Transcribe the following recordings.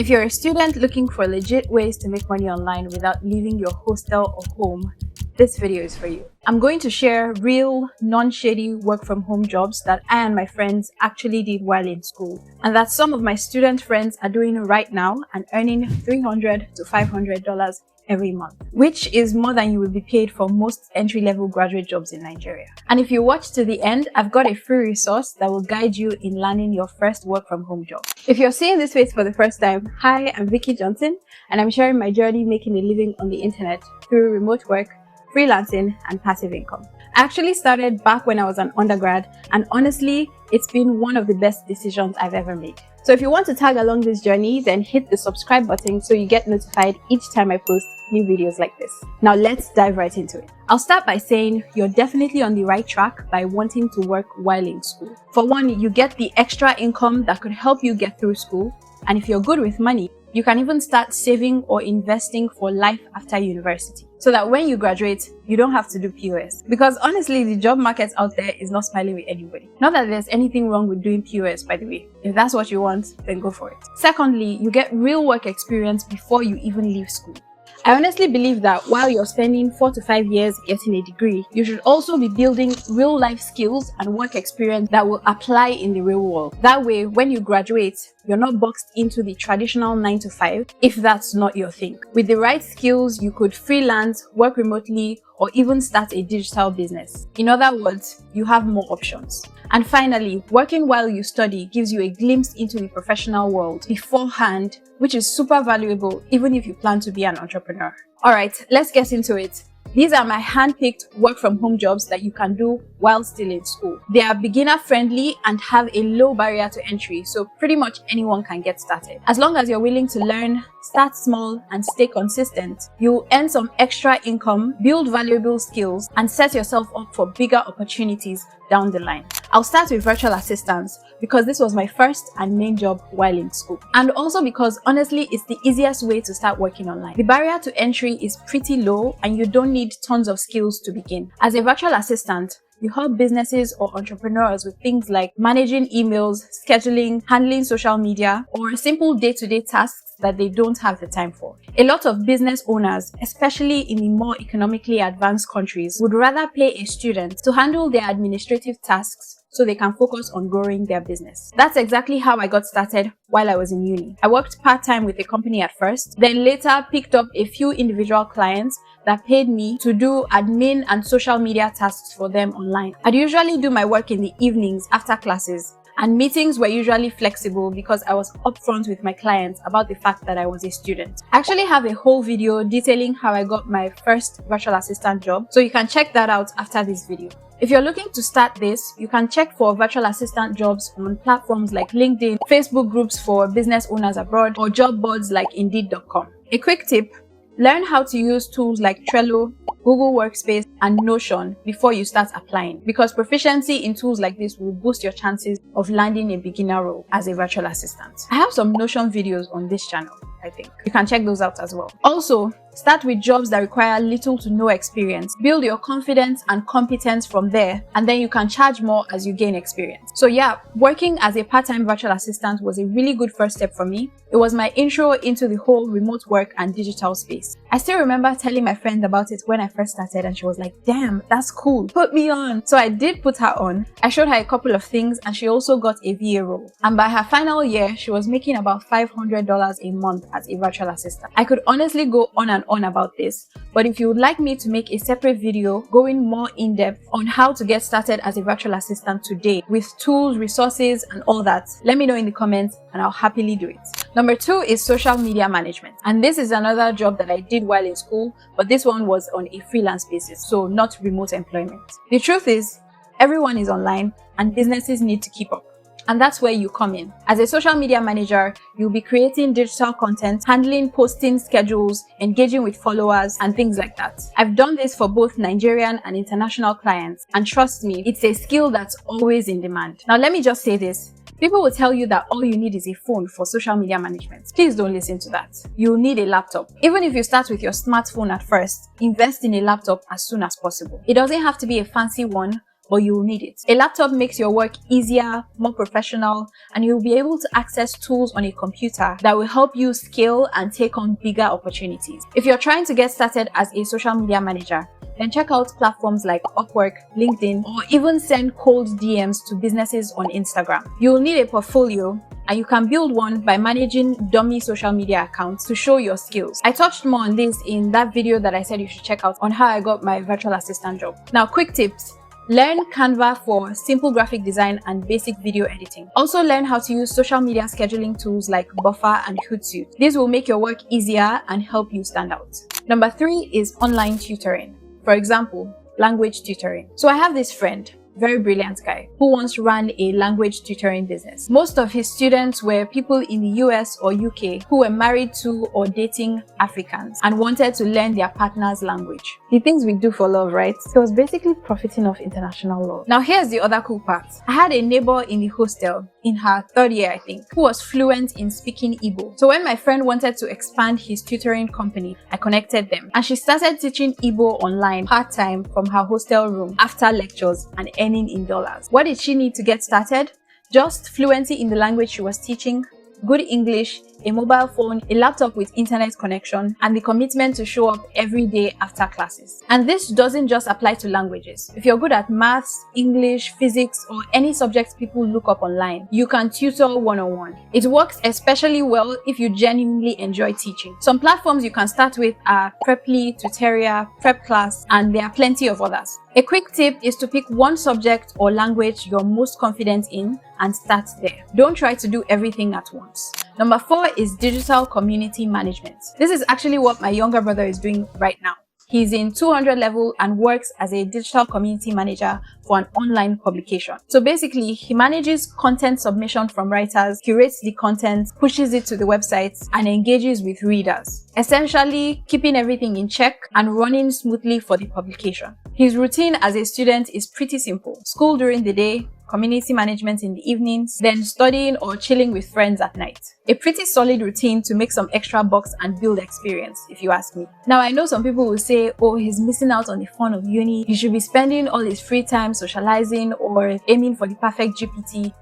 If you're a student looking for legit ways to make money online without leaving your hostel or home, this video is for you. I'm going to share real, non-shady work from home jobs that I and my friends actually did while in school, and that some of my student friends are doing right now and earning $300 to $500 every month, which is more than you will be paid for most entry-level graduate jobs in Nigeria. And if you watch to the end, I've got a free resource that will guide you in landing your first work from home job. If you're seeing this face for the first time, hi, I'm Vicky Johnson, and I'm sharing my journey making a living on the internet through remote work, freelancing, and passive income. I actually started back when I was an undergrad, and honestly, it's been one of the best decisions I've ever made. So if you want to tag along this journey, then hit the subscribe button so you get notified each time I post new videos like this. Now let's dive right into it. I'll start by saying you're definitely on the right track by wanting to work while in school. For one, you get the extra income that could help you get through school, and if you're good with money, you can even start saving or investing for life after university, so that when you graduate, you don't have to do POS. Because honestly, the job market out there is not smiling with anybody. Not that there's anything wrong with doing POS, by the way. If that's what you want, then go for it. Secondly, you get real work experience before you even leave school. I honestly believe that while you're spending 4 to 5 years getting a degree, you should also be building real life skills and work experience that will apply in the real world. That way, when you graduate, you're not boxed into the traditional 9 to 5 if that's not your thing. With the right skills, you could freelance, work remotely, or even start a digital business. In other words, you have more options. And finally, working while you study gives you a glimpse into the professional world beforehand, which is super valuable even if you plan to be an entrepreneur. Alright, let's get into it. These are my hand-picked work from home jobs that you can do while still in school. They are beginner friendly and have a low barrier to entry, so pretty much anyone can get started. As long as you're willing to learn, start small, and stay consistent, you'll earn some extra income, build valuable skills, and set yourself up for bigger opportunities down the line. I'll start with virtual assistants because this was my first and main job while in school. And also because honestly, it's the easiest way to start working online. The barrier to entry is pretty low and you don't need tons of skills to begin. As a virtual assistant, you help businesses or entrepreneurs with things like managing emails, scheduling, handling social media, or simple day-to-day tasks that they don't have the time for. A lot of business owners, especially in the more economically advanced countries, would rather pay a student to handle their administrative tasks so they can focus on growing their business. That's exactly how I got started while I was in uni. I worked part-time with a company at first, then later picked up a few individual clients that paid me to do admin and social media tasks for them online. I'd usually do my work in the evenings after classes, and meetings were usually flexible because I was upfront with my clients about the fact that I was a student. I actually have a whole video detailing how I got my first virtual assistant job, so you can check that out after this video. If you're looking to start this, you can check for virtual assistant jobs on platforms like LinkedIn, Facebook groups for business owners abroad, or job boards like Indeed.com. A quick tip: learn how to use tools like Trello, Google Workspace, and Notion before you start applying, because proficiency in tools like this will boost your chances of landing a beginner role as a virtual assistant. I have some Notion videos on this channel, I think. You can check those out as well. Also, start with jobs that require little to no experience. Build your confidence and competence from there, and then you can charge more as you gain experience. So yeah, working as a part-time virtual assistant was a really good first step for me. It was my intro into the whole remote work and digital space. I still remember telling my friend about it when I first started, and she was like, damn, that's cool, put me on. So I did put her on. I showed her a couple of things, and she also got a VA role. And by her final year, she was making about $500 a month as a virtual assistant. I could honestly go on and on about this, but if you would like me to make a separate video going more in depth on how to get started as a virtual assistant today with tools, resources, and all that, let me know in the comments and I'll happily do it. Number 2 is social media management, and this is another job that I did while in school, but this one was on a freelance basis, so not remote employment. The truth is, everyone is online and businesses need to keep up. And that's where you come in. As a social media manager, you'll be creating digital content, handling posting schedules, engaging with followers, and things like that. I've done this for both Nigerian and international clients, and trust me, it's a skill that's always in demand. Now, let me just say this. People will tell you that all you need is a phone for social media management. Please don't listen to that. You'll need a laptop. Even if you start with your smartphone at first, invest in a laptop as soon as possible. It doesn't have to be a fancy one, but you will need it. A laptop makes your work easier, more professional, and you'll be able to access tools on a computer that will help you scale and take on bigger opportunities. If you're trying to get started as a social media manager, then check out platforms like Upwork, LinkedIn, or even send cold DMs to businesses on Instagram. You'll need a portfolio, and you can build one by managing dummy social media accounts to show your skills. I touched more on this in that video that I said you should check out on how I got my virtual assistant job. Now, quick tips. Learn Canva for simple graphic design and basic video editing. Also learn how to use social media scheduling tools like Buffer and Hootsuite. This will make your work easier and help you stand out. Number 3 is online tutoring. For example, language tutoring. So I have this friend, very brilliant guy, who once ran a language tutoring business. Most of his students were people in the US or UK who were married to or dating Africans and wanted to learn their partner's language. The things we do for love, right? So it was basically profiting off international law. Now here's the other cool part. I had a neighbor in the hostel in her 3rd year, I think, who was fluent in speaking Igbo. So when my friend wanted to expand his tutoring company, I connected them, and she started teaching Igbo online part-time from her hostel room after lectures and earning in dollars. What did she need to get started? Just fluency in the language she was teaching, good English, a mobile phone, a laptop with internet connection, and the commitment to show up every day after classes. And this doesn't just apply to languages. If you're good at maths, English, physics, or any subjects people look up online, you can tutor one-on-one. It works especially well if you genuinely enjoy teaching. Some platforms you can start with are Preply, Tutoria, Prep Class, and there are plenty of others. A quick tip is to pick one subject or language you're most confident in and start there. Don't try to do everything at once. Number 4 is digital community management. This is actually what my younger brother is doing right now. He's in 200 level and works as a digital community manager for an online publication. So basically, he manages content submission from writers, curates the content, pushes it to the websites, and engages with readers. Essentially, keeping everything in check and running smoothly for the publication. His routine as a student is pretty simple. School during the day, community management in the evenings, then studying or chilling with friends at night. A pretty solid routine to make some extra bucks and build experience, if you ask me. Now, I know some people will say, oh, he's missing out on the fun of uni. He should be spending all his free time socializing or aiming for the perfect GPT.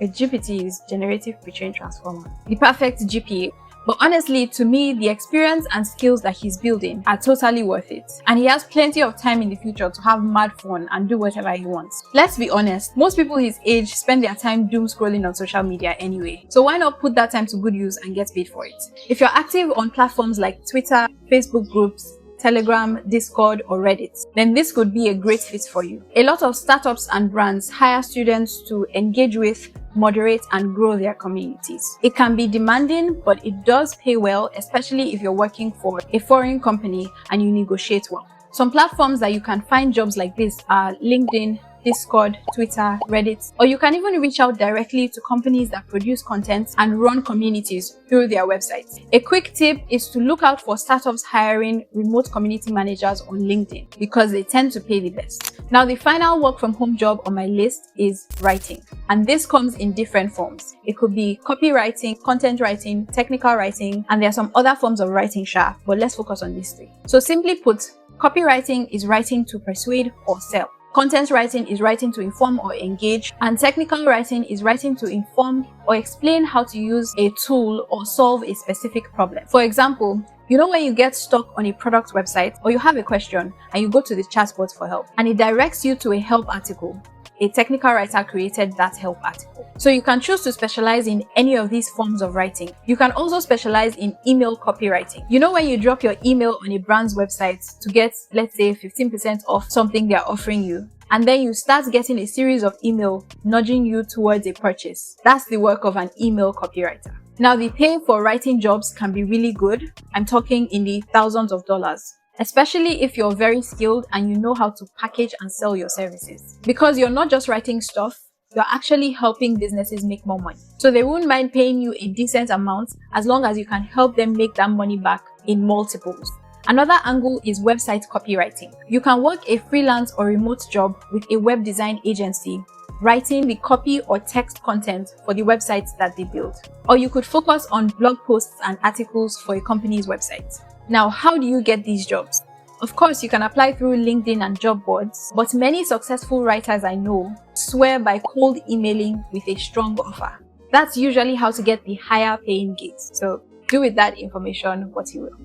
A GPT is generative pre-trained transformer. The perfect GPA. But honestly, to me, the experience and skills that he's building are totally worth it. And he has plenty of time in the future to have mad fun and do whatever he wants. Let's be honest, most people his age spend their time doom scrolling on social media anyway. So why not put that time to good use and get paid for it? If you're active on platforms like Twitter, Facebook groups, Telegram, Discord, or Reddit, then this could be a great fit for you. A lot of startups and brands hire students to engage with, moderate, and grow their communities. It can be demanding, but it does pay well, especially if you're working for a foreign company and you negotiate well. Some platforms that you can find jobs like this are LinkedIn, Discord, Twitter, Reddit, or you can even reach out directly to companies that produce content and run communities through their websites. A quick tip is to look out for startups hiring remote community managers on LinkedIn because they tend to pay the best. Now, the final work from home job on my list is writing, and this comes in different forms. It could be copywriting, content writing, technical writing, and there are some other forms of writing, but let's focus on these 3. So simply put, copywriting is writing to persuade or sell. Content writing is writing to inform or engage, and technical writing is writing to inform or explain how to use a tool or solve a specific problem. For example, you know when you get stuck on a product website or you have a question and you go to the chatbot for help and it directs you to a help article, a technical writer created that help article. So you can choose to specialize in any of these forms of writing. You can also specialize in email copywriting. You know when you drop your email on a brand's website to get, let's say, 15% off something they're offering you, and then you start getting a series of emails nudging you towards a purchase. That's the work of an email copywriter. Now, the pay for writing jobs can be really good. I'm talking in the thousands of dollars. Especially if you're very skilled and you know how to package and sell your services. Because you're not just writing stuff, you're actually helping businesses make more money. So they won't mind paying you a decent amount as long as you can help them make that money back in multiples. Another angle is website copywriting. You can work a freelance or remote job with a web design agency, writing the copy or text content for the websites that they build. Or you could focus on blog posts and articles for a company's website. Now, how do you get these jobs? Of course, you can apply through LinkedIn and job boards, but many successful writers I know swear by cold emailing with a strong offer. That's usually how to get the higher paying gigs. So do with that information what you will.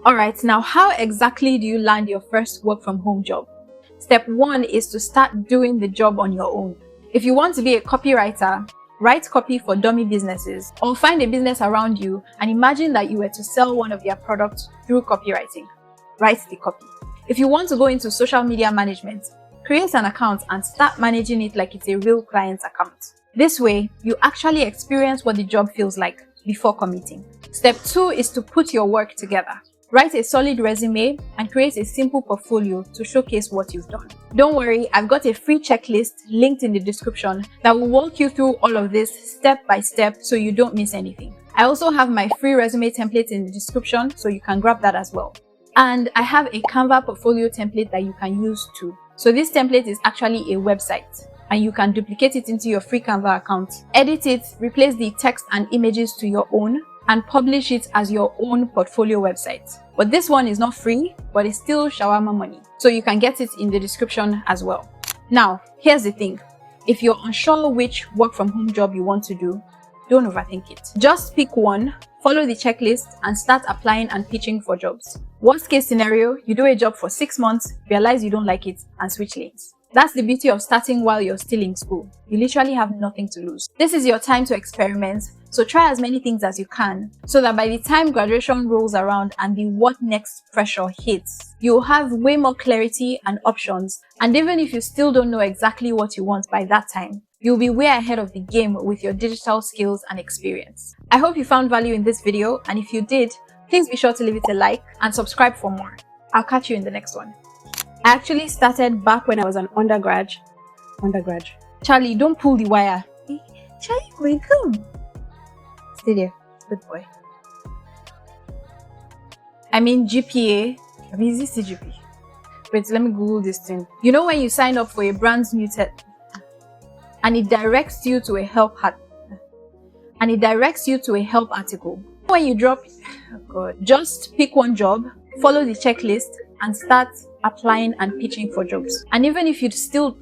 Alright, now how exactly do you land your first work from home job? Step 1 is to start doing the job on your own. If you want to be a copywriter, write copy for dummy businesses or find a business around you and imagine that you were to sell one of their products through copywriting. Write the copy. If you want to go into social media management, create an account and start managing it like it's a real client account. This way, you actually experience what the job feels like before committing. Step 2 is to put your work together. Write a solid resume and create a simple portfolio to showcase what you've done. Don't worry, I've got a free checklist linked in the description that will walk you through all of this step by step so you don't miss anything. I also have my free resume template in the description so you can grab that as well. And I have a Canva portfolio template that you can use too. So this template is actually a website and you can duplicate it into your free Canva account, edit it, replace the text and images to your own, and publish it as your own portfolio website. But this one is not free, but it's still shawarma money. So you can get it in the description as well. Now, here's the thing. If you're unsure which work from home job you want to do, don't overthink it. Just pick one, follow the checklist, and start applying and pitching for jobs. Worst case scenario, you do a job for 6 months, realize you don't like it, and switch lanes. That's the beauty of starting while you're still in school. You literally have nothing to lose. This is your time to experiment, so try as many things as you can, so that by the time graduation rolls around and the what next pressure hits, you'll have way more clarity and options. And even if you still don't know exactly what you want by that time, you'll be way ahead of the game with your digital skills and experience. I hope you found value in this video, and if you did, please be sure to leave it a like and subscribe for more. I'll catch you in the next one. I actually started back when I was an undergrad. Charlie, don't pull the wire. Hey, Charlie, wait, come. Stay there. Good boy. I mean GPA. Is this GPA? Wait, let me Google this thing. You know when you sign up for a brand new and it directs you to a help article. When you drop, oh God, just pick one job, follow the checklist, and start applying and pitching for jobs. And even if you still